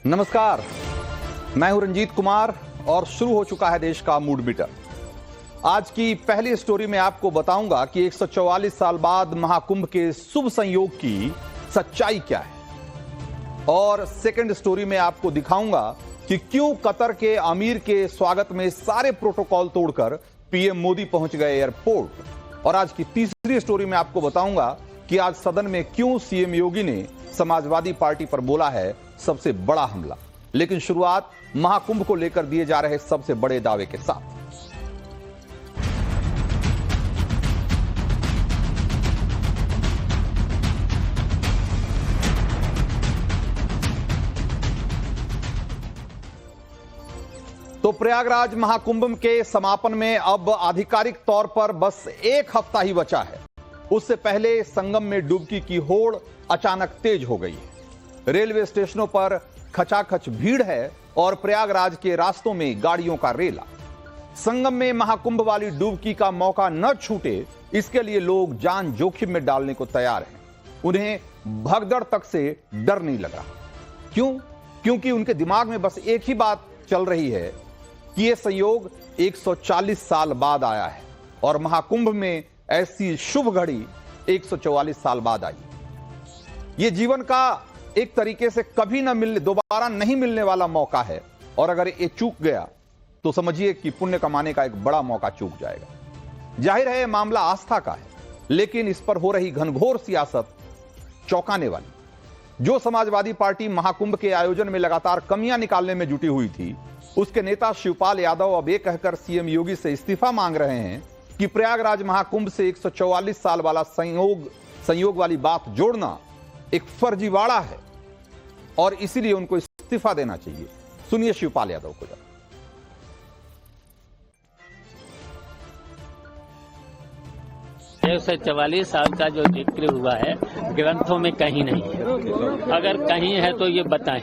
नमस्कार, मैं हूं रंजीत कुमार और शुरू हो चुका है देश का मूड मीटर। आज की पहली स्टोरी में आपको बताऊंगा कि 144 साल बाद महाकुंभ के शुभ संयोग की सच्चाई क्या है, और सेकंड स्टोरी में आपको दिखाऊंगा कि क्यों कतर के अमीर के स्वागत में सारे प्रोटोकॉल तोड़कर पीएम मोदी पहुंच गए एयरपोर्ट। और आज की तीसरी स्टोरी में आपको बताऊंगा कि आज सदन में क्यों सीएम योगी ने समाजवादी पार्टी पर बोला है सबसे बड़ा हमला। लेकिन शुरुआत महाकुंभ को लेकर दिए जा रहे सबसे बड़े दावे के साथ। तो प्रयागराज महाकुंभ के समापन में अब आधिकारिक तौर पर बस एक हफ्ता ही बचा है। उससे पहले संगम में डुबकी की होड़ अचानक तेज हो गई है। रेलवे स्टेशनों पर खचाखच भीड़ है और प्रयागराज के रास्तों में गाड़ियों का रेला। संगम में महाकुंभ वाली डुबकी का मौका न छूटे, इसके लिए लोग जान जोखिम में डालने को तैयार हैं। उन्हें भगदड़ तक से डर नहीं लग रहा। क्यों? क्योंकि उनके दिमाग में बस एक ही बात चल रही है कि यह संयोग 140 साल बाद आया है और महाकुंभ में ऐसी शुभ घड़ी 144 साल बाद आई। यह जीवन का एक तरीके से कभी ना मिलने, दोबारा नहीं मिलने वाला मौका है, और अगर ये चूक गया तो समझिए कि पुण्य कमाने का एक बड़ा मौका चूक जाएगा। जाहिर है मामला आस्था का है, लेकिन इस पर हो रही घनघोर सियासत चौंकाने वाली। जो समाजवादी पार्टी महाकुंभ के आयोजन में लगातार कमियां निकालने में जुटी हुई थी, उसके नेता शिवपाल यादव अब यह कहकर सीएम योगी से इस्तीफा मांग रहे हैं कि प्रयागराज महाकुंभ से 144 साल वाला संयोग वाली बात जोड़ना एक फर्जीवाड़ा है और इसीलिए उनको इस्तीफा देना चाहिए। सुनिए शिवपाल यादव को। 144 साल का जो जिक्र हुआ है ग्रंथों में कहीं नहीं है। अगर कहीं है तो ये बताएं।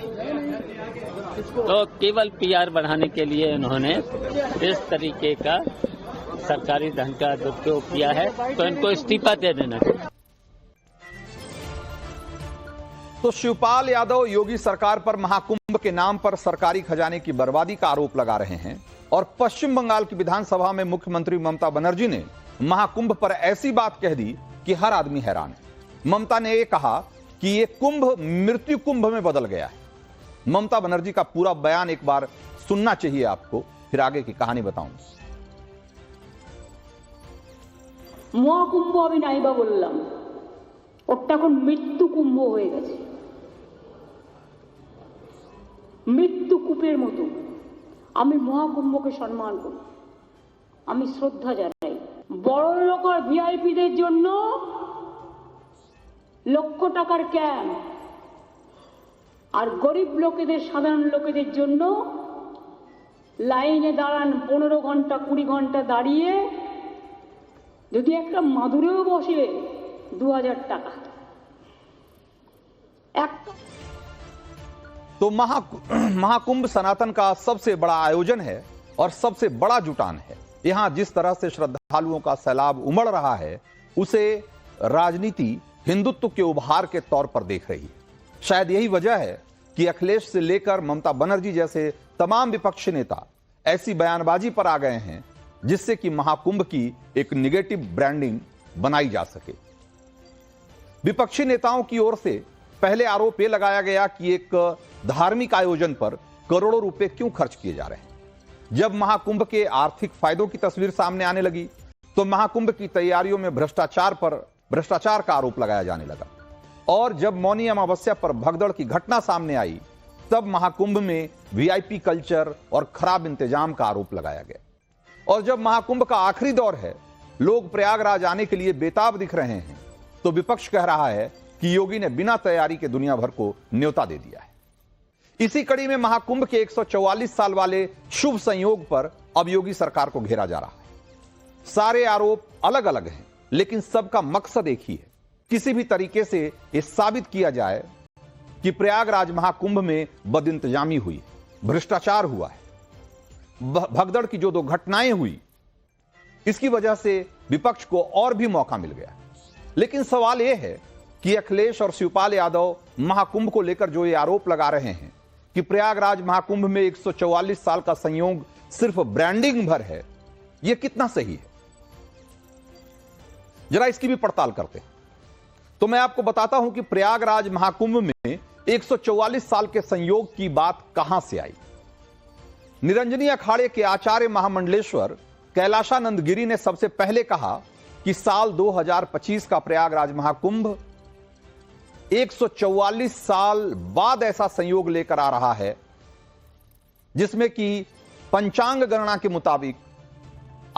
तो केवल पीआर बढ़ाने के लिए उन्होंने इस तरीके का सरकारी धन का दुरुपयोग किया है, तो इनको इस्तीफा दे देना चाहिए। तो शिवपाल यादव योगी सरकार पर महाकुंभ के नाम पर सरकारी खजाने की बर्बादी का आरोप लगा रहे हैं, और पश्चिम बंगाल की विधानसभा में मुख्यमंत्री ममता बनर्जी ने महाकुंभ पर ऐसी बात कह दी कि हर आदमी हैरान है। ममता ने यह कहा कि यह कुंभ मृत्यु कुंभ में बदल गया है। ममता बनर्जी का पूरा बयान एक बार सुनना चाहिए आपको, फिर आगे की कहानी बताऊंगा। মহাকুম্ভ আমি নাইবা বললাম, ওটা এখন মৃত্যু কুম্ভ হয়ে গেছে। মৃত্যু কূপের মতো। আমি মহাকুম্ভকে সম্মান করি, আমি শ্রদ্ধা জানাই। বড় লোক আর ভিআইপিদের জন্য লক্ষ টাকার ক্যাম্প, আর গরিব লোকেদের, সাধারণ লোকেদের জন্য লাইনে দাঁড়ান 15 ঘন্টা 20 ঘন্টা দাঁড়িয়ে, যদি একটা মাদুরেও বসে 2000 টাকা। तो महाकुंभ सनातन का सबसे बड़ा आयोजन है और सबसे बड़ा जुटान है। यहां जिस तरह से श्रद्धालुओं का सैलाब उमड़ रहा है, उसे राजनीति हिंदुत्व के उभार के तौर पर देख रही है। शायद यही वजह है कि अखिलेश से लेकर ममता बनर्जी जैसे तमाम विपक्षी नेता ऐसी बयानबाजी पर आ गए हैं जिससे कि महाकुंभ की एक निगेटिव ब्रांडिंग बनाई जा सके। विपक्षी नेताओं की ओर से पहले आरोप यह लगाया गया कि एक धार्मिक आयोजन पर करोड़ों रुपए क्यों खर्च किए जा रहे हैं। जब महाकुंभ के आर्थिक फायदों की तस्वीर सामने आने लगी, तो महाकुंभ की तैयारियों में भ्रष्टाचार का आरोप लगाया जाने लगा, और जब मौनी अमावस्या पर भगदड़ की घटना सामने आई, तब महाकुंभ में वीआईपी कल्चर और खराब इंतजाम का आरोप लगाया गया। और जब महाकुंभ का आखिरी दौर है, लोग प्रयागराज आने के लिए बेताब दिख रहे हैं, तो विपक्ष कह रहा है कि योगी ने बिना तैयारी के दुनिया भर को न्योता दे दिया है। इसी कड़ी में महाकुंभ के 144 साल वाले शुभ संयोग पर अब योगी सरकार को घेरा जा रहा है। सारे आरोप अलग अलग हैं, लेकिन सबका मकसद एक ही है। किसी भी तरीके से यह साबित किया जाए कि प्रयागराज महाकुंभ में बदइंतजामी हुई, भ्रष्टाचार हुआ है, भगदड़ की जो 2 घटनाएं हुई, इसकी वजह से विपक्ष को और भी मौका मिल गया। लेकिन सवाल यह है कि अखिलेश और शिवपाल यादव महाकुंभ को लेकर जो ये आरोप लगा रहे हैं, कि प्रयागराज महाकुंभ में 144 साल का संयोग सिर्फ ब्रांडिंग भर है, यह कितना सही है? जरा इसकी भी पड़ताल करते हैं। तो मैं आपको बताता हूं कि प्रयागराज महाकुंभ में 144 साल के संयोग की बात कहां से आई। निरंजनी अखाड़े के आचार्य महामंडलेश्वर कैलाशानंद गिरी ने सबसे पहले कहा कि साल 2025 का प्रयागराज महाकुंभ 144 साल बाद ऐसा संयोग लेकर आ रहा है जिसमें कि पंचांग गणना के मुताबिक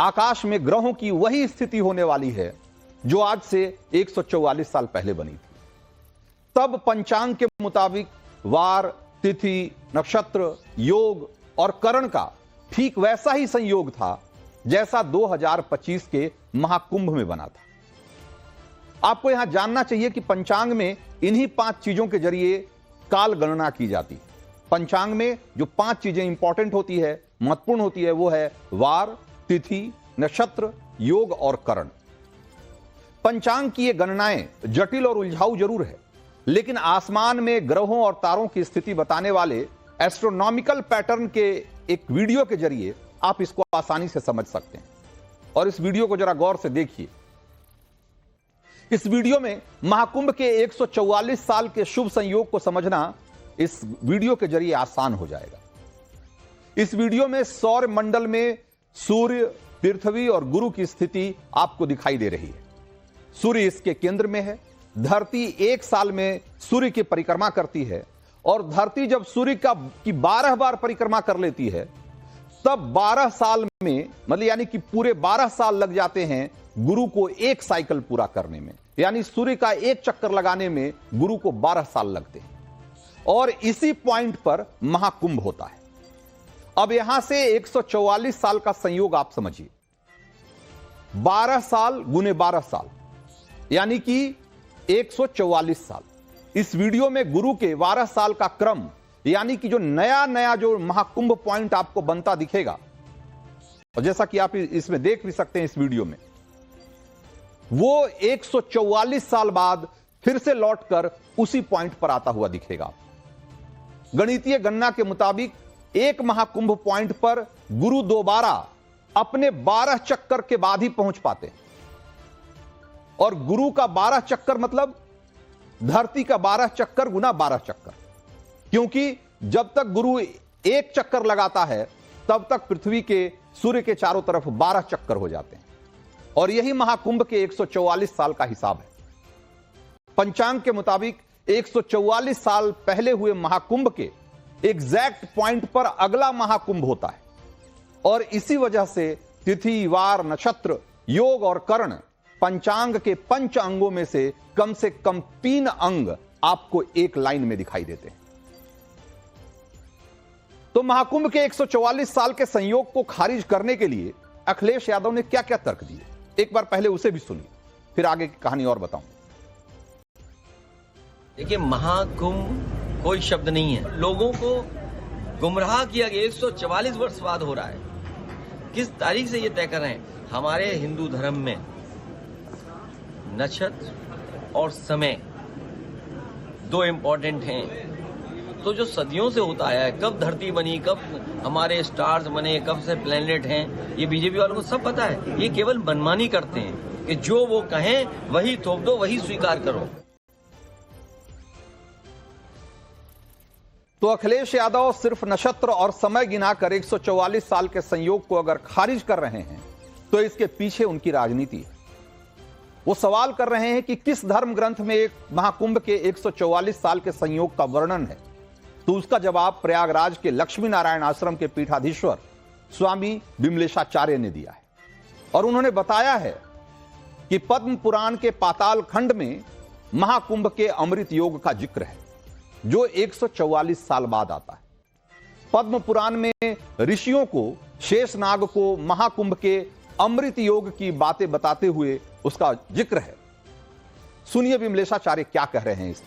आकाश में ग्रहों की वही स्थिति होने वाली है जो आज से 144 साल पहले बनी थी। तब पंचांग के मुताबिक वार, तिथि, नक्षत्र, योग और करण का ठीक वैसा ही संयोग था जैसा 2025 के महाकुंभ में बना था। आपको यहां जानना चाहिए कि पंचांग में इन्हीं 5 चीजों के जरिए काल गणना की जाती है। पंचांग में जो 5 चीजें इंपॉर्टेंट होती है, महत्वपूर्ण होती है, वो है वार, तिथि, नक्षत्र, योग और करण। पंचांग की ये गणनाएं जटिल और उलझाऊ जरूर है, लेकिन आसमान में ग्रहों और तारों की स्थिति बताने वाले एस्ट्रोनॉमिकल पैटर्न के एक वीडियो के जरिए आप इसको आसानी से समझ सकते हैं। और इस वीडियो को जरा गौर से देखिए। इस वीडियो में महाकुंभ के 144 साल के शुभ संयोग को समझना इस वीडियो के जरिए आसान हो जाएगा। इस वीडियो में सौर मंडल में सूर्य, पृथ्वी और गुरु की स्थिति आपको दिखाई दे रही है। सूर्य इसके केंद्र में है। धरती 1 साल में सूर्य की परिक्रमा करती है और धरती जब सूर्य की 12 बार परिक्रमा कर लेती है तब 12 साल में, मतलब यानी कि पूरे 12 साल लग जाते हैं गुरु को एक साइकिल पूरा करने में। यानी सूर्य का एक चक्कर लगाने में गुरु को 12 साल लगते हैं और इसी पॉइंट पर महाकुंभ होता है। अब यहां से 144 साल का संयोग आप समझिए। 12 साल गुने 12 साल यानी कि 144 साल। इस वीडियो में गुरु के 12 साल का क्रम, यानी कि जो नया जो महाकुंभ पॉइंट आपको बनता दिखेगा, और जैसा कि आप इसमें देख भी सकते हैं इस वीडियो में, वो 144 साल बाद फिर से लौटकर उसी पॉइंट पर आता हुआ दिखेगा। गणितीय गणना के मुताबिक एक महाकुंभ पॉइंट पर गुरु दोबारा अपने 12 चक्कर के बाद ही पहुंच पाते हैं। और गुरु का 12 चक्कर मतलब धरती का 12 चक्कर गुना 12 चक्कर, क्योंकि जब तक गुरु एक चक्कर लगाता है तब तक पृथ्वी के सूर्य के चारों तरफ 12 चक्कर हो जाते हैं। और यही महाकुंभ के 144 साल का हिसाब है। पंचांग के मुताबिक 144 साल पहले हुए महाकुंभ के एग्जैक्ट पॉइंट पर अगला महाकुंभ होता है। और इसी वजह से तिथि, वार, नक्षत्र, योग और कर्ण पंचांग के 5 अंगों में से कम 3 अंग आपको एक लाइन में दिखाई देते हैं। तो महाकुंभ के 144 साल के संयोग को खारिज करने के लिए अखिलेश यादव ने क्या क्या तर्क दिए, एक बार पहले उसे भी सुनिए, फिर आगे की कहानी और बताऊं। देखिए, महाकुंभ कोई शब्द नहीं है। लोगों को गुमराह किया गया। 144 वर्ष बाद हो रहा है। किस तारीख से ये तय कर रहे हैं? हमारे हिंदू धर्म में नक्षत्र और समय 2 इंपॉर्टेंट हैं। तो जो सदियों से होता आया है, कब धरती बनी, कब हमारे स्टार्स बने, कब से प्लेनेट हैं, ये बीजेपी वालों को सब पता है। ये केवल मनमानी करते हैं कि जो वो कहें वही थोप दो, वही स्वीकार करो। तो अखिलेश यादव सिर्फ नक्षत्र और समय गिनाकर 144 साल के संयोग को अगर खारिज कर रहे हैं तो इसके पीछे उनकी राजनीति है। वो सवाल कर रहे हैं कि किस धर्म ग्रंथ में एक महाकुंभ के 144 साल के संयोग का वर्णन है। तो उसका जवाब प्रयागराज के लक्ष्मी नारायण आश्रम के पीठाधीश्वर स्वामी विमलेशाचार्य ने दिया है। और उन्होंने बताया है कि पद्म पुराण के पाताल खंड में महाकुंभ के अमृत योग का जिक्र है जो 144 साल बाद आता है। पद्म पुराण में ऋषियों को, शेषनाग को महाकुंभ के अमृत योग की बातें बताते हुए उसका जिक्र है। सुनिए विमलेशाचार्य क्या कह रहे हैं इस।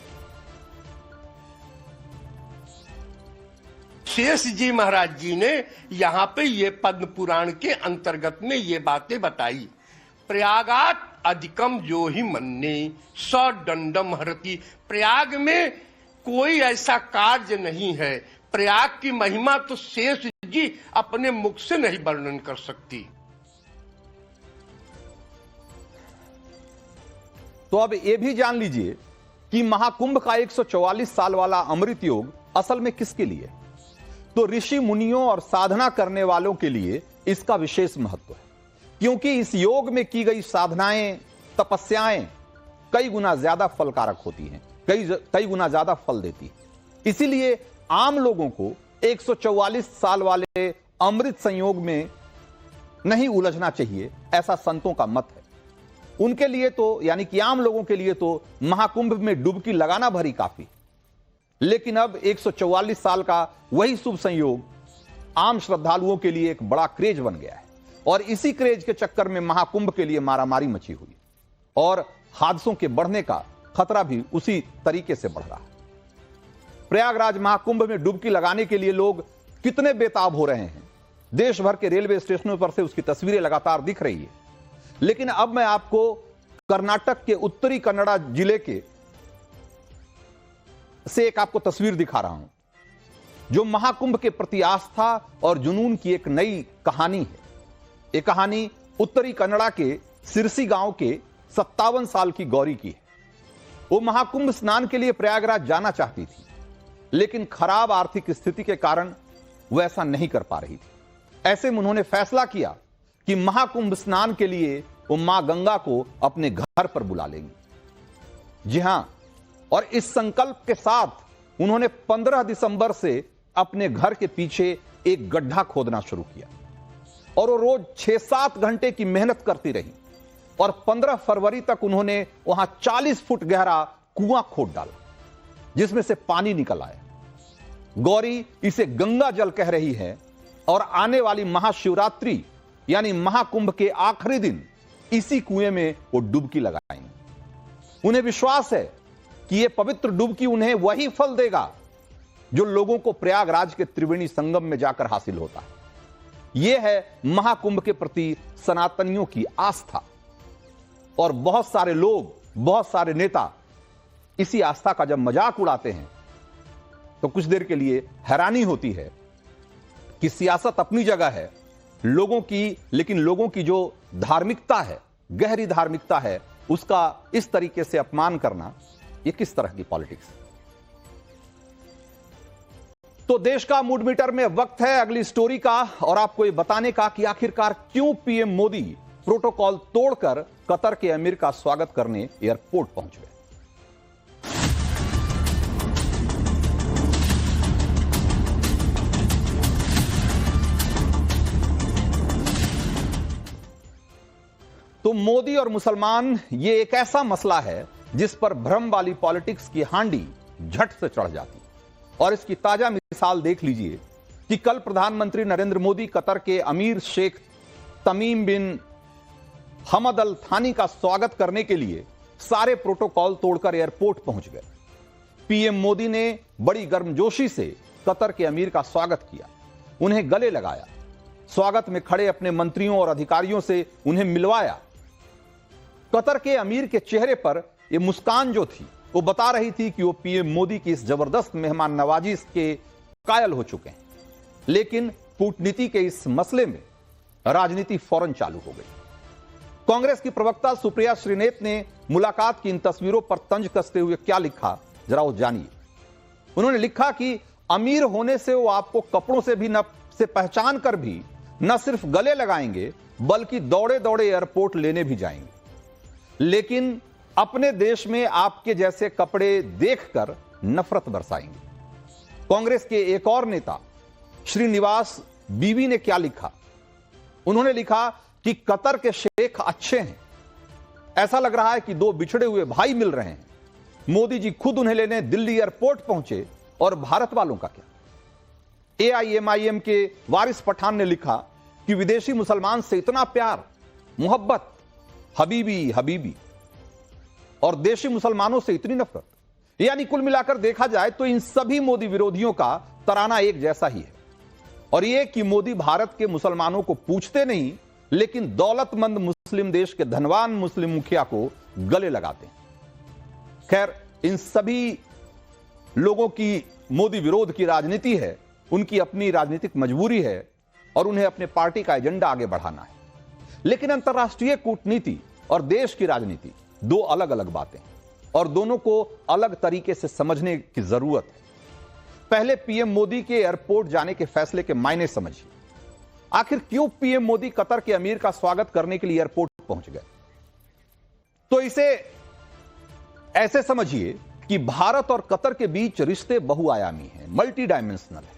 शेष जी महाराज जी ने यहाँ पे ये पद्म पुराण के अंतर्गत में ये बातें बताई। प्रयागात अधिकम जो ही मन्ने स दंडम हरति। प्रयाग में कोई ऐसा कार्य नहीं है, प्रयाग की महिमा तो शेष जी अपने मुख से नहीं वर्णन कर सकती। तो अब यह भी जान लीजिए कि महाकुंभ का 144 साल वाला अमृत योग असल में किसके लिए? तो ऋषि मुनियों और साधना करने वालों के लिए इसका विशेष महत्व है, क्योंकि इस योग में की गई साधनाएं, तपस्याएं कई गुना ज्यादा फलकारक होती हैं, कई गुना ज्यादा फल देती है। इसीलिए आम लोगों को 144 साल वाले अमृत संयोग में नहीं उलझना चाहिए, ऐसा संतों का मत है। उनके लिए तो, यानी कि आम लोगों के लिए तो महाकुंभ में डुबकी लगाना भरी काफी। लेकिन अब 144 साल का वही शुभ संयोग आम श्रद्धालुओं के लिए एक बड़ा क्रेज बन गया है, और इसी क्रेज के चक्कर में महाकुंभ के लिए मारामारी मची हुई और हादसों के बढ़ने का खतरा भी उसी तरीके से बढ़ रहा है। प्रयागराज महाकुंभ में डुबकी लगाने के लिए लोग कितने बेताब हो रहे हैं, देश भर के रेलवे स्टेशनों पर से उसकी तस्वीरें लगातार दिख रही है। लेकिन अब मैं आपको कर्नाटक के उत्तरी कन्नड़ा जिले के से एक आपको तस्वीर दिखा रहा हूं, जो महाकुंभ के प्रति आस्था और जुनून की एक नई कहानी है। यह कहानी उत्तरी कन्नड़ा के सिरसी गांव के 57 साल की गौरी की है। वो महाकुंभ स्नान के लिए प्रयागराज जाना चाहती थी, लेकिन खराब आर्थिक स्थिति के कारण वह ऐसा नहीं कर पा रही थी। ऐसे में उन्होंने फैसला किया कि महाकुंभ स्नान के लिए वो मां गंगा को अपने घर पर बुला लेंगी। जी हां, और इस संकल्प के साथ उन्होंने 15 दिसंबर से अपने घर के पीछे एक गड्ढा खोदना शुरू किया, और वो रोज 6-7 घंटे की मेहनत करती रही, और 15 फरवरी तक उन्होंने वहां 40 फुट गहरा कुआं खोद डाला, जिसमें से पानी निकल आया। गौरी इसे गंगा जल कह रही है, और आने वाली महाशिवरात्रि यानी महाकुंभ के आखिरी दिन इसी कुएं में वो डुबकी लगाएंगे। उन्हें विश्वास है कि यह पवित्र डुबकी उन्हें वही फल देगा जो लोगों को प्रयागराज के त्रिवेणी संगम में जाकर हासिल होता है। यह है महाकुंभ के प्रति सनातनियों की आस्था, और बहुत सारे लोग, बहुत सारे नेता इसी आस्था का जब मजाक उड़ाते हैं तो कुछ देर के लिए हैरानी होती है कि सियासत अपनी जगह है लोगों की, लेकिन लोगों की जो धार्मिकता है, गहरी धार्मिकता है, उसका इस तरीके से अपमान करना, यह किस तरह की पॉलिटिक्स? तो देश का मूड मीटर में वक्त है अगली स्टोरी का, और आपको यह बताने का कि आखिरकार क्यों पीएम मोदी प्रोटोकॉल तोड़कर कतर के अमीर का स्वागत करने एयरपोर्ट पहुंच गए। तो मोदी और मुसलमान, ये एक ऐसा मसला है जिस पर भ्रम वाली पॉलिटिक्स की हांडी झट से चढ़ जाती। और इसकी ताजा मिसाल देख लीजिए कि कल प्रधानमंत्री नरेंद्र मोदी कतर के अमीर शेख तमीम बिन हमद अल थानी का स्वागत करने के लिए सारे प्रोटोकॉल तोड़कर एयरपोर्ट पहुंच गए। पीएम मोदी ने बड़ी गर्मजोशी से कतर के अमीर का स्वागत किया, उन्हें गले लगाया, स्वागत में खड़े अपने मंत्रियों और अधिकारियों से उन्हें मिलवाया। कतर के अमीर के चेहरे पर यह मुस्कान जो थी वो बता रही थी कि वो पीएम मोदी की इस जबरदस्त मेहमान नवाजी के कायल हो चुके हैं। लेकिन कूटनीति के इस मसले में राजनीति फौरन चालू हो गई। कांग्रेस की प्रवक्ता सुप्रिया श्रीनेत ने मुलाकात की इन तस्वीरों पर तंज कसते हुए क्या लिखा, जरा वो जानिए। उन्होंने लिखा कि अमीर होने से वो आपको कपड़ों से भी से पहचान कर भी न सिर्फ गले लगाएंगे, बल्कि दौड़े दौड़े एयरपोर्ट लेने भी जाएंगे। लेकिन अपने देश में आपके जैसे कपड़े देखकर नफरत बरसाएंगे। कांग्रेस के एक और नेता श्रीनिवास बीवी ने क्या लिखा? उन्होंने लिखा कि कतर के शेख अच्छे हैं, ऐसा लग रहा है कि दो बिछड़े हुए भाई मिल रहे हैं। मोदी जी खुद उन्हें लेने दिल्ली एयरपोर्ट पहुंचे, और भारत वालों का क्या? AIMIM के वारिस पठान ने लिखा कि विदेशी मुसलमान से इतना प्यार, मोहब्बत, हबीबी हबीबी, और देशी मुसलमानों से इतनी नफरत। यानी कुल मिलाकर देखा जाए तो इन सभी मोदी विरोधियों का तराना एक जैसा ही है, और यह कि मोदी भारत के मुसलमानों को पूछते नहीं, लेकिन दौलतमंद मुस्लिम देश के धनवान मुस्लिम मुखिया को गले लगाते हैं। खैर, इन सभी लोगों की मोदी विरोध की राजनीति है, उनकी अपनी राजनीतिक मजबूरी है और उन्हें अपने पार्टी का एजेंडा आगे बढ़ाना है। लेकिन अंतर्राष्ट्रीय कूटनीति और देश की राजनीति दो अलग अलग बातें हैं और दोनों को अलग तरीके से समझने की जरूरत है। पहले पीएम मोदी के एयरपोर्ट जाने के फैसले के मायने समझिए। आखिर क्यों पीएम मोदी कतर के अमीर का स्वागत करने के लिए एयरपोर्ट पहुंच गए? तो इसे ऐसे समझिए कि भारत और कतर के बीच रिश्ते बहुआयामी हैं, मल्टी डायमेंशनल है।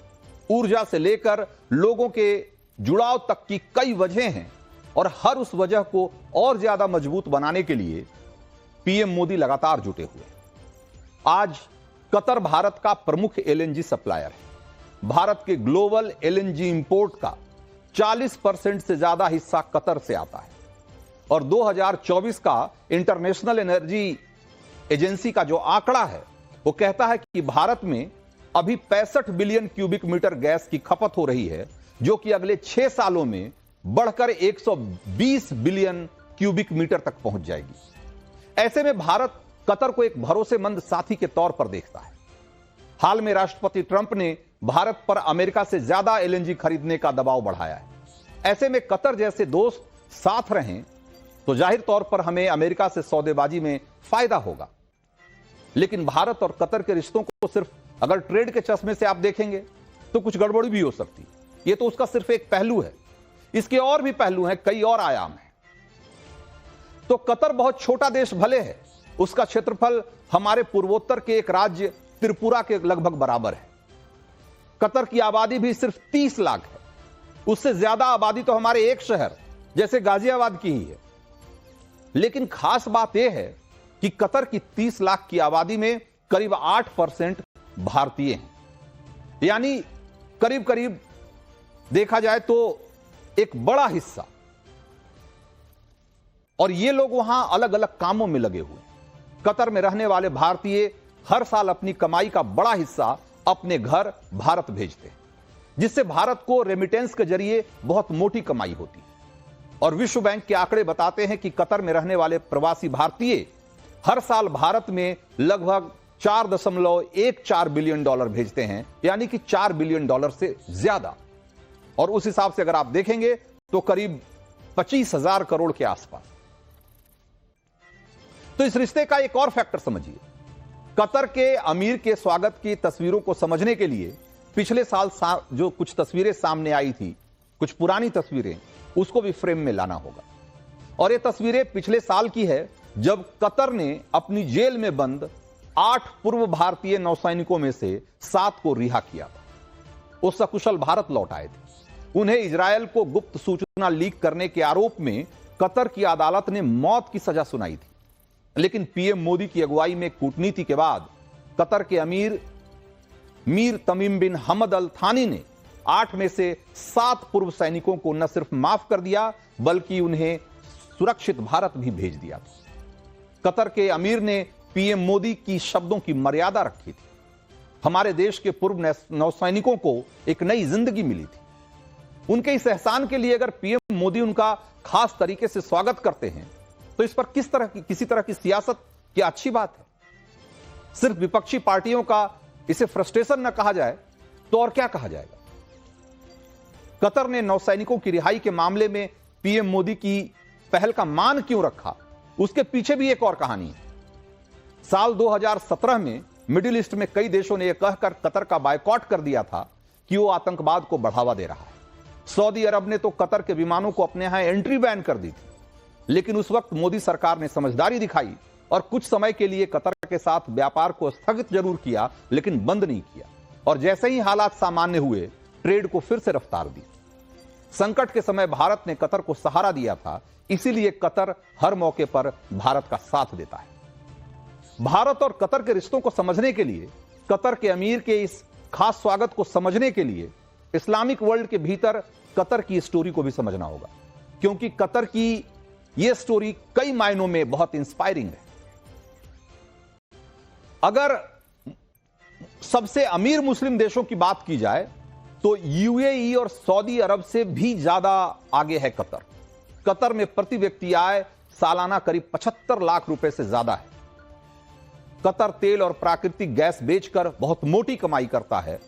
ऊर्जा से लेकर लोगों के जुड़ाव तक की कई वजह हैं और हर उस वजह को और ज्यादा मजबूत बनाने के लिए पीएम मोदी लगातार जुटे हुए हैं। आज कतर भारत का प्रमुख एलएनजी सप्लायर है। भारत के ग्लोबल एलएनजी इंपोर्ट का 40% से ज्यादा हिस्सा कतर से आता है और 2024 का इंटरनेशनल एनर्जी एजेंसी का जो आंकड़ा है वो कहता है कि भारत में अभी 65 बिलियन क्यूबिक मीटर गैस की खपत हो रही है, जो कि अगले 6 सालों में बढ़कर 120 बिलियन क्यूबिक मीटर तक पहुंच जाएगी। ऐसे में भारत कतर को एक भरोसेमंद साथी के तौर पर देखता है। हाल में राष्ट्रपति ट्रंप ने भारत पर अमेरिका से ज्यादा एलएनजी खरीदने का दबाव बढ़ाया है। ऐसे में कतर जैसे दोस्त साथ रहें तो जाहिर तौर पर हमें अमेरिका से सौदेबाजी में फायदा होगा। लेकिन भारत और कतर के रिश्तों को सिर्फ अगर ट्रेड के चश्मे से आप देखेंगे तो कुछ गड़बड़ी भी हो सकती है। यह तो उसका सिर्फ एक पहलू है, इसके और भी पहलू हैं, कई और आयाम हैं। तो कतर बहुत छोटा देश भले है, उसका क्षेत्रफल हमारे पूर्वोत्तर के एक राज्य त्रिपुरा के लगभग बराबर है। कतर की आबादी भी सिर्फ 30 लाख है। उससे ज्यादा आबादी तो हमारे एक शहर जैसे गाजियाबाद की ही है। लेकिन खास बात यह है कि कतर की 30 लाख की आबादी में करीब 8% भारतीय हैं, यानी करीब करीब देखा जाए तो एक बड़ा हिस्सा। और ये लोग वहां अलग अलग कामों में लगे हुए हैं। कतर में रहने वाले भारतीय हर साल अपनी कमाई का बड़ा हिस्सा अपने घर भारत भेजते हैं, जिससे भारत को रेमिटेंस के जरिए बहुत मोटी कमाई होती है। और विश्व बैंक के आंकड़े बताते हैं कि कतर में रहने वाले प्रवासी भारतीय हर साल भारत में लगभग 4.14 बिलियन डॉलर भेजते हैं, यानी कि 4 बिलियन डॉलर से ज्यादा। और उस हिसाब से अगर आप देखेंगे तो करीब 25,000 करोड़ के आसपास। तो इस रिश्ते का एक और फैक्टर समझिए। कतर के अमीर के स्वागत की तस्वीरों को समझने के लिए पिछले साल जो कुछ तस्वीरें सामने आई थी, कुछ पुरानी तस्वीरें, उसको भी फ्रेम में लाना होगा। और ये तस्वीरें पिछले साल की है, जब कतर ने अपनी जेल में बंद 8 पूर्व भारतीय नौसैनिकों में से 7 को रिहा किया था। वो सकुशल भारत लौट आए थे। उन्हें इजरायल को गुप्त सूचना लीक करने के आरोप में कतर की अदालत ने मौत की सजा सुनाई थी। लेकिन पीएम मोदी की अगुवाई में कूटनीति के बाद कतर के अमीर मीर तमीम बिन हमद अल थानी ने 8 में से 7 पूर्व सैनिकों को न सिर्फ माफ कर दिया, बल्कि उन्हें सुरक्षित भारत भी भेज दिया था। कतर के अमीर ने पीएम मोदी की शब्दों की मर्यादा रखी थी। हमारे देश के पूर्व नौसैनिकों को एक नई जिंदगी मिली थी। उनके इस एहसान के लिए अगर पीएम मोदी उनका खास तरीके से स्वागत करते हैं तो इस पर किसी तरह की सियासत क्या अच्छी बात है? सिर्फ विपक्षी पार्टियों का इसे फ्रस्ट्रेशन न कहा जाए तो और क्या कहा जाएगा? कतर ने नौसैनिकों की रिहाई के मामले में पीएम मोदी की पहल का मान क्यों रखा, उसके पीछे भी एक और कहानी है। साल 2017 में मिडिल ईस्ट में कई देशों ने यह कहकर कतर का बायकॉट कर दिया था कि वो आतंकवाद को बढ़ावा दे रहा है। सऊदी अरब ने तो कतर के विमानों को अपने यहां एंट्री बैन कर दी थी। लेकिन उस वक्त मोदी सरकार ने समझदारी दिखाई और कुछ समय के लिए कतर के साथ व्यापार को स्थगित जरूर किया, लेकिन बंद नहीं किया। और जैसे ही हालात सामान्य हुए, ट्रेड को फिर से रफ्तार दी। संकट के समय भारत ने कतर को सहारा दिया था, इसीलिए कतर हर मौके पर भारत का साथ देता है। भारत और कतर के रिश्तों को समझने के लिए, कतर के अमीर के इस खास स्वागत को समझने के लिए इस्लामिक वर्ल्ड के भीतर कतर की स्टोरी को भी समझना होगा, क्योंकि कतर की यह स्टोरी कई मायनों में बहुत इंस्पायरिंग है। अगर सबसे अमीर मुस्लिम देशों की बात की जाए तो यूएई और सऊदी अरब से भी ज्यादा आगे है कतर। कतर में प्रति व्यक्ति आय सालाना करीब 75 लाख रुपए से ज्यादा है। कतर तेल और प्राकृतिक गैस बेचकर बहुत मोटी कमाई करता है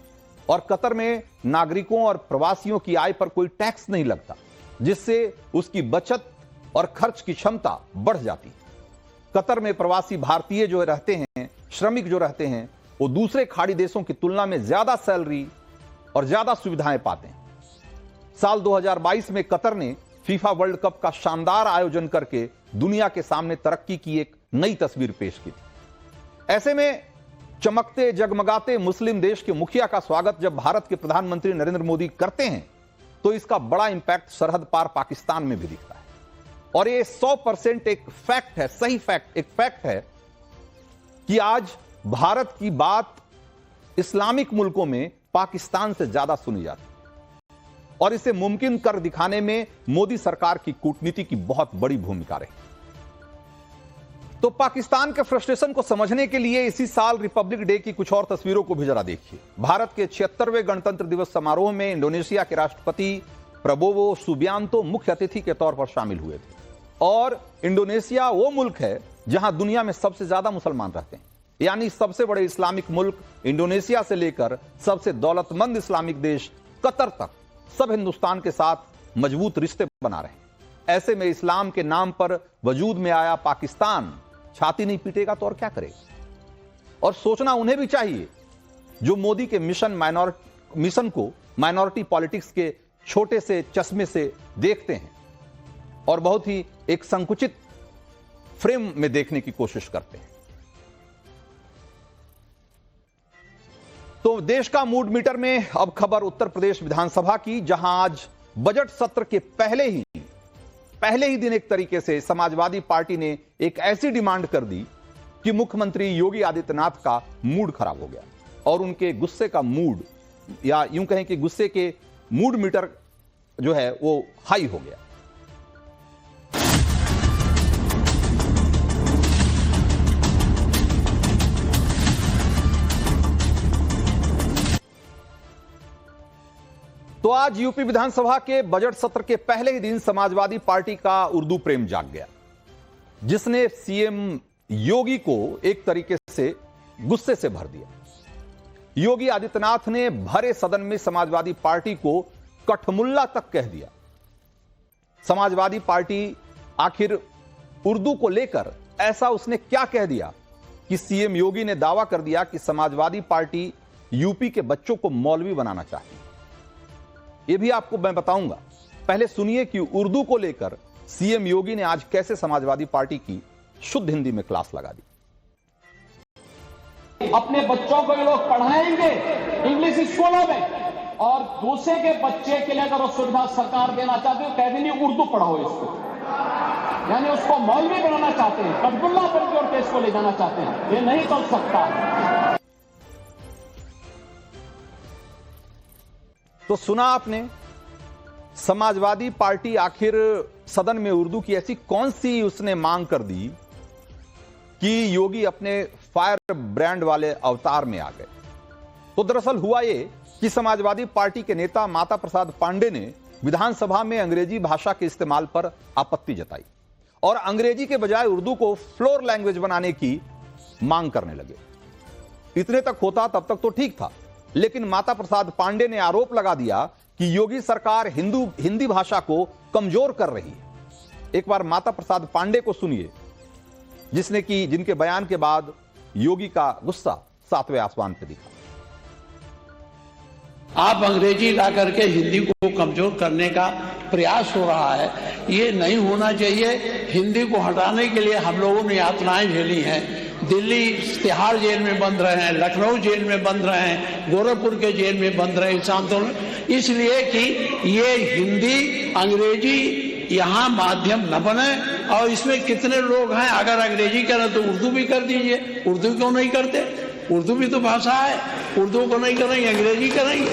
और कतर में नागरिकों और प्रवासियों की आय पर कोई टैक्स नहीं लगता, जिससे उसकी बचत और खर्च की क्षमता बढ़ जाती है। कतर में प्रवासी भारतीय जो रहते हैं, श्रमिक जो रहते हैं, वो दूसरे खाड़ी देशों की तुलना में ज्यादा सैलरी और ज्यादा सुविधाएं पाते हैं। साल 2022 में कतर ने फीफा वर्ल्ड कप का शानदार आयोजन करके दुनिया के सामने तरक्की की एक नई तस्वीर पेश की थी। ऐसे में चमकते जगमगाते मुस्लिम देश के मुखिया का स्वागत जब भारत के प्रधानमंत्री नरेंद्र मोदी करते हैं तो इसका बड़ा इंपैक्ट सरहद पार पाकिस्तान में भी दिखता है। और ये 100% एक फैक्ट है, सही फैक्ट, एक फैक्ट है कि आज भारत की बात इस्लामिक मुल्कों में पाकिस्तान से ज्यादा सुनी जाती है। और इसे मुमकिन कर दिखाने में मोदी सरकार की कूटनीति की बहुत बड़ी भूमिका रही। तो पाकिस्तान के फ्रस्ट्रेशन को समझने के लिए इसी साल रिपब्लिक डे की कुछ और तस्वीरों को भी जरा देखिए। भारत के 76वें गणतंत्र दिवस समारोह में इंडोनेशिया के राष्ट्रपति प्रबोवो सुबियांतो मुख्य अतिथि के तौर पर शामिल हुए थे। और इंडोनेशिया वो मुल्क है जहां दुनिया में सबसे ज्यादा मुसलमान रहते हैं, यानी सबसे बड़े इस्लामिक मुल्क इंडोनेशिया से लेकर सबसे दौलतमंद इस्लामिक देश कतर तक सब हिंदुस्तान के साथ मजबूत रिश्ते बना रहे हैं। ऐसे में इस्लाम के नाम पर वजूद में आया पाकिस्तान छाती नहीं पीटेगा तो और क्या करेगा। और सोचना उन्हें भी चाहिए जो मोदी के मिशन को माइनॉरिटी पॉलिटिक्स के छोटे से चश्मे से देखते हैं और बहुत ही एक संकुचित फ्रेम में देखने की कोशिश करते हैं। तो देश का मूड मीटर में अब खबर उत्तर प्रदेश विधानसभा की, जहां आज बजट सत्र के पहले ही दिन एक तरीके से समाजवादी पार्टी ने एक ऐसी डिमांड कर दी कि मुख्यमंत्री योगी आदित्यनाथ का मूड खराब हो गया और उनके गुस्से का मूड, या यूं कहें कि गुस्से के मूड मीटर जो है वो हाई हो गया। तो आज यूपी विधानसभा के बजट सत्र के पहले ही दिन समाजवादी पार्टी का उर्दू प्रेम जाग गया, जिसने सीएम योगी को एक तरीके से गुस्से से भर दिया। योगी आदित्यनाथ ने भरे सदन में समाजवादी पार्टी को कठमुल्ला तक कह दिया। समाजवादी पार्टी आखिर उर्दू को लेकर ऐसा उसने क्या कह दिया कि सीएम योगी ने दावा कर दिया कि समाजवादी पार्टी यूपी के बच्चों को मौलवी बनाना चाहती है। यह भी आपको मैं बताऊंगा। पहले सुनिए कि उर्दू को लेकर सीएम योगी ने आज कैसे समाजवादी पार्टी की शुद्ध हिंदी में क्लास लगा दी। अपने बच्चों को ये लोग पढ़ाएंगे इंग्लिश स्कूलों में, और दूसरे के बच्चे के लिए अगर वो सुविधा सरकार देना चाहती है, कह देंगे उर्दू पढ़ाओ इसको, यानी उसको मौलवी बनाना चाहते हैं, कठपुल्ला पर की ओर केस को ले जाना चाहते हैं। ये नहीं चल सकता। तो सुना आपने, समाजवादी पार्टी आखिर सदन में उर्दू की ऐसी कौन सी उसने मांग कर दी कि योगी अपने फायर ब्रांड वाले अवतार में आ गए। तो दरअसल हुआ यह कि समाजवादी पार्टी के नेता माता प्रसाद पांडे ने विधानसभा में अंग्रेजी भाषा के इस्तेमाल पर आपत्ति जताई और अंग्रेजी के बजाय उर्दू को फ्लोर लैंग्वेज बनाने की मांग करने लगे। इतने तक होता तब तक तो ठीक था, लेकिन माता प्रसाद पांडे ने आरोप लगा दिया कि योगी सरकार हिंदी भाषा को कमजोर कर रही है। एक बार माता प्रसाद पांडे को सुनिए, जिनके बयान के बाद योगी का गुस्सा 7वें आसमान पे दिखा। आप अंग्रेजी ला करके हिंदी को कमजोर करने का प्रयास हो रहा है, ये नहीं होना चाहिए। हिंदी को हटाने के लिए हम लोगों ने यातनाएं झेली हैं। दिल्ली तिहाड़ जेल में बंद रहे हैं, लखनऊ जेल में बंद रहे हैं, गोरखपुर के जेल में बंद रहे इस आंदोलन, इसलिए कि ये हिंदी अंग्रेजी यहाँ माध्यम न बने। और इसमें कितने लोग हैं, अगर अंग्रेजी करें तो उर्दू भी कर दीजिए। उर्दू क्यों नहीं करते? उर्दू भी तो भाषा है। उर्दू को नहीं करेंगे, अंग्रेजी करेंगे।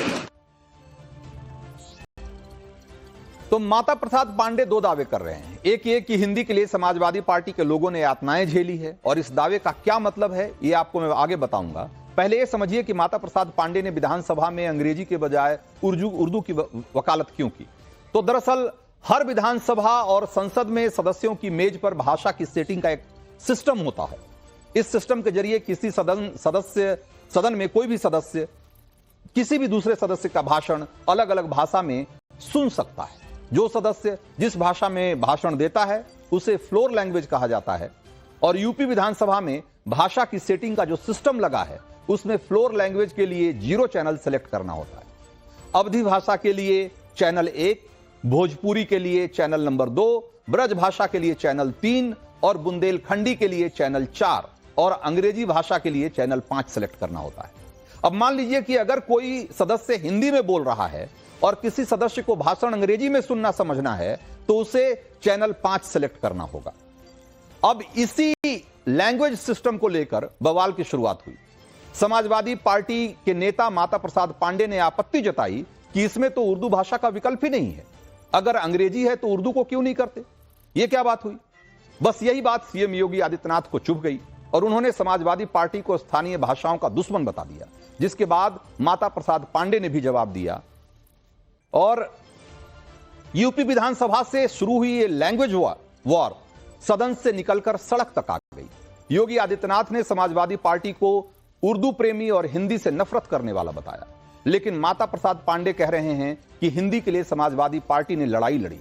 तो माता प्रसाद पांडे दो दावे कर रहे हैं। एक ये कि हिंदी के लिए समाजवादी पार्टी के लोगों ने यातनाएं झेली है, और इस दावे का क्या मतलब है ये आपको मैं आगे बताऊंगा। पहले ये समझिए कि माता प्रसाद पांडे ने विधानसभा में अंग्रेजी के बजाय उर्दू की वकालत क्यों की। तो दरअसल हर विधानसभा और संसद में सदस्यों की मेज पर भाषा की सेटिंग का एक सिस्टम होता है। इस सिस्टम के जरिए किसी सदन में कोई भी सदस्य किसी भी दूसरे सदस्य का भाषण अलग अलग भाषा में सुन सकता है। जो सदस्य जिस भाषा में भाषण देता है उसे फ्लोर लैंग्वेज कहा जाता है। और यूपी विधानसभा में भाषा की सेटिंग का जो सिस्टम लगा है उसमें फ्लोर लैंग्वेज के लिए 0 चैनल सेलेक्ट करना होता है। अवधी भाषा के लिए चैनल 1, भोजपुरी के लिए चैनल नंबर 2, ब्रज भाषा के लिए चैनल 3 और बुंदेलखंडी के लिए चैनल 4 और अंग्रेजी भाषा के लिए चैनल 5 सेलेक्ट करना होता है। अब मान लीजिए कि अगर कोई सदस्य हिंदी में बोल रहा है और किसी सदस्य को भाषण अंग्रेजी में सुनना समझना है तो उसे चैनल 5 सेलेक्ट करना होगा। अब इसी लैंग्वेज सिस्टम को लेकर बवाल की शुरुआत हुई। समाजवादी पार्टी के नेता माता प्रसाद पांडे ने आपत्ति जताई कि इसमें तो उर्दू भाषा का विकल्प ही नहीं है, अगर अंग्रेजी है तो उर्दू को क्यों नहीं करते। यह क्या बात हुई। बस यही बात सीएम योगी आदित्यनाथ को चुभ गई और उन्होंने समाजवादी पार्टी को स्थानीय भाषाओं का दुश्मन बता दिया, जिसके बाद माता प्रसाद पांडे ने भी जवाब दिया और यूपी विधानसभा से शुरू हुई ये लैंग्वेज वॉर सदन से निकलकर सड़क तक आ गई। योगी आदित्यनाथ ने समाजवादी पार्टी को उर्दू प्रेमी और हिंदी से नफरत करने वाला बताया, लेकिन माता प्रसाद पांडे कह रहे हैं कि हिंदी के लिए समाजवादी पार्टी ने लड़ाई लड़ी।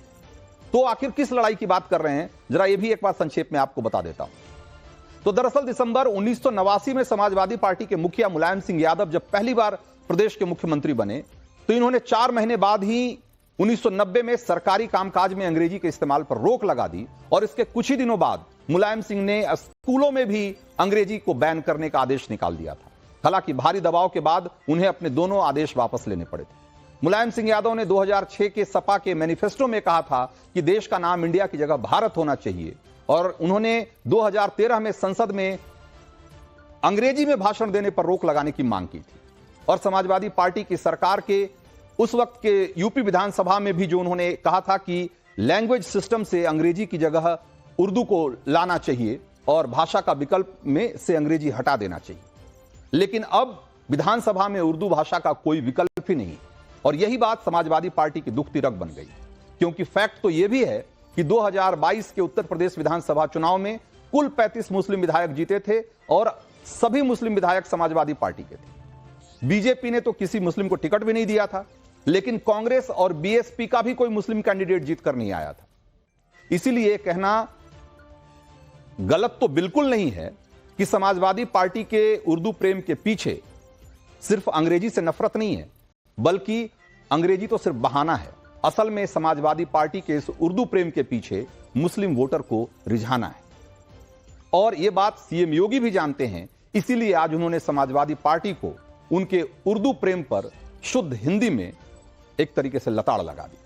तो आखिर किस लड़ाई की बात कर रहे हैं, जरा यह भी एक बार संक्षेप में आपको बता देता हूं। तो दरअसल दिसंबर 1989 में समाजवादी पार्टी के मुखिया मुलायम सिंह यादव जब पहली बार प्रदेश के मुख्यमंत्री बने तो इन्होंने 4 महीने बाद ही 1990 में सरकारी कामकाज में अंग्रेजी के इस्तेमाल पर रोक लगा दी और इसके कुछ ही दिनों बाद मुलायम सिंह ने स्कूलों में भी अंग्रेजी को बैन करने का आदेश निकाल दिया था। हालांकि भारी दबाव के बाद उन्हें अपने दोनों आदेश वापस लेने पड़े थे। मुलायम सिंह यादव ने 2006 के सपा के मैनिफेस्टो में कहा था कि देश का नाम इंडिया की जगह भारत होना चाहिए और उन्होंने 2013 में संसद में अंग्रेजी में भाषण देने पर रोक लगाने की मांग की थी। और समाजवादी पार्टी की सरकार के उस वक्त के यूपी विधानसभा में भी जो उन्होंने कहा था कि लैंग्वेज सिस्टम से अंग्रेजी की जगह उर्दू को लाना चाहिए और भाषा का विकल्प में से अंग्रेजी हटा देना चाहिए। लेकिन अब विधानसभा में उर्दू भाषा का कोई विकल्प ही नहीं और यही बात समाजवादी पार्टी की दुखती रग बन गई, क्योंकि फैक्ट तो यह भी है कि 2022 के उत्तर प्रदेश विधानसभा चुनाव में कुल 35 मुस्लिम विधायक जीते थे और सभी मुस्लिम विधायक समाजवादी पार्टी के थे। बीजेपी ने तो किसी मुस्लिम को टिकट भी नहीं दिया था, लेकिन कांग्रेस और बीएसपी का भी कोई मुस्लिम कैंडिडेट जीतकर नहीं आया था। इसीलिए कहना गलत तो बिल्कुल नहीं है कि समाजवादी पार्टी के उर्दू प्रेम के पीछे सिर्फ अंग्रेजी से नफरत नहीं है, बल्कि अंग्रेजी तो सिर्फ बहाना है। असल में समाजवादी पार्टी के इस उर्दू प्रेम के पीछे मुस्लिम वोटर को रिझाना है और यह बात सीएम योगी भी जानते हैं। इसीलिए आज उन्होंने समाजवादी पार्टी को उनके उर्दू प्रेम पर शुद्ध हिंदी में एक तरीके से लताड़ लगा दी।